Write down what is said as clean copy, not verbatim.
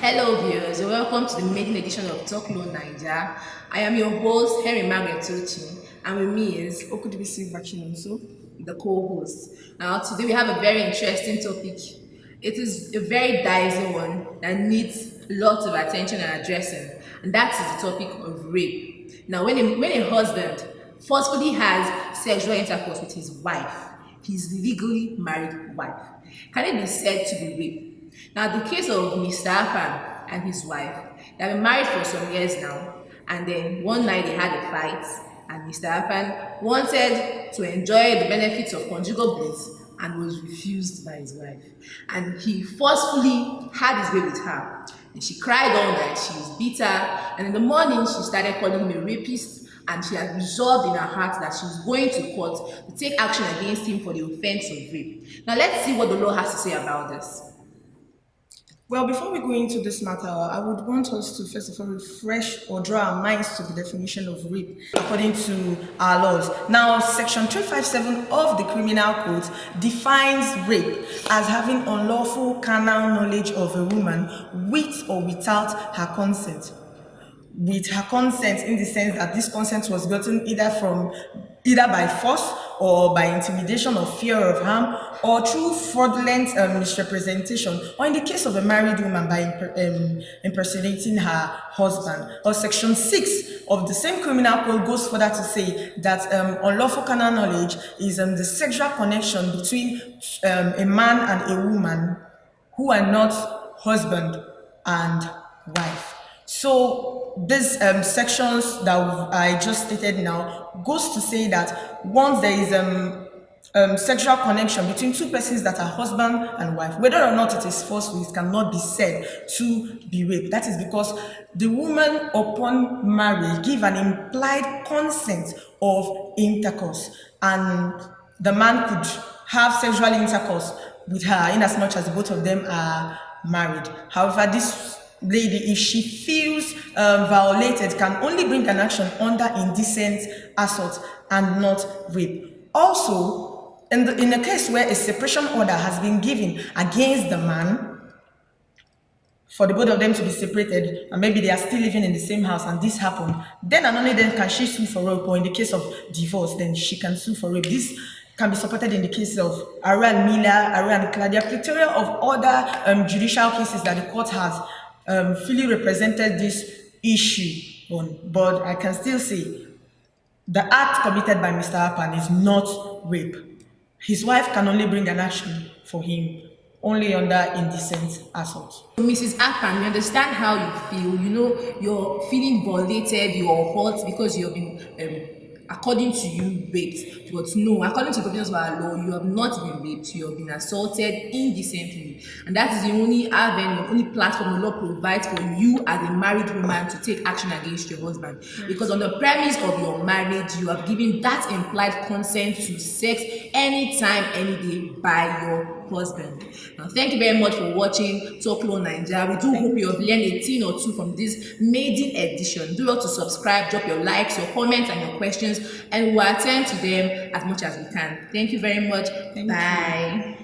Hello viewers, and welcome to the maiden edition of Talk Low Niger. I am your host, Henry Margaret Tochi, and with me is Okudibisi Vachinonso. the co-host. Now today we have a very interesting topic. It is a very dicey one that needs lots of attention and addressing, and that is the topic of rape. Now when a husband forcefully has sexual intercourse with his wife, his legally married wife, can it be said to be rape? Now, the case of Mr. Afan and his wife, they have been married for some years now, and then one night they had a fight, and Mr. Afan wanted to enjoy the benefits of conjugal bliss and was refused by his wife. And he forcefully had his way with her. And she cried all night, she was bitter, and in the morning she started calling him a rapist, and she had resolved in her heart that she was going to court to take action against him for the offense of rape. Now let's see what the law has to say about this. Well, before we go into this matter, I would want us to first of all refresh or draw our minds to the definition of rape according to our laws. Now, Section 357 of the Criminal Code defines rape as having unlawful carnal knowledge of a woman with or without her consent. With her consent, in the sense that this consent was gotten either by force or by intimidation or fear of harm, or through fraudulent misrepresentation, or in the case of a married woman by impersonating her husband. Or Section 6 of the same criminal code goes further to say that unlawful carnal knowledge is the sexual connection between a man and a woman who are not husband and wife. So these sections that I just stated now goes to say that once there is sexual connection between two persons that are husband and wife, whether or not it is forceful, it cannot be said to be rape. That is because the woman upon marriage give an implied consent of intercourse, and the man could have sexual intercourse with her in as much as both of them are married. However, this lady, if she feels violated, can only bring an action under indecent assault and not rape. Also, in a case where a separation order has been given against the man for the both of them to be separated, and maybe they are still living in the same house and this happened, then and only then can she sue for rape, or in the case of divorce, then she can sue for rape. This can be supported in the case of Arian Miller, Arian Claudia, plethora of other judicial cases that the court has fully represented this issue on. But I can still say the act committed by Mr. Apan is not rape. His wife can only bring an action for him only under indecent assault. Mrs. Apan, we understand how you feel. You know, you're feeling violated, you're hurt because you've been according to you, raped. But no, according to the provisions of our law, you have not been raped, you have been assaulted indecently. And that is the only avenue, only platform the law provides for you as a married woman to take action against your husband. Because on the premise of your marriage, you have given that implied consent to sex anytime, any day by your husband. Now, thank you very much for watching Talk Low Niger. We do hope you have learned a thing or two from this maiden edition. Do not to subscribe, drop your likes, your comments, and your questions, and we'll attend to them as much as we can. Thank you very much. Bye.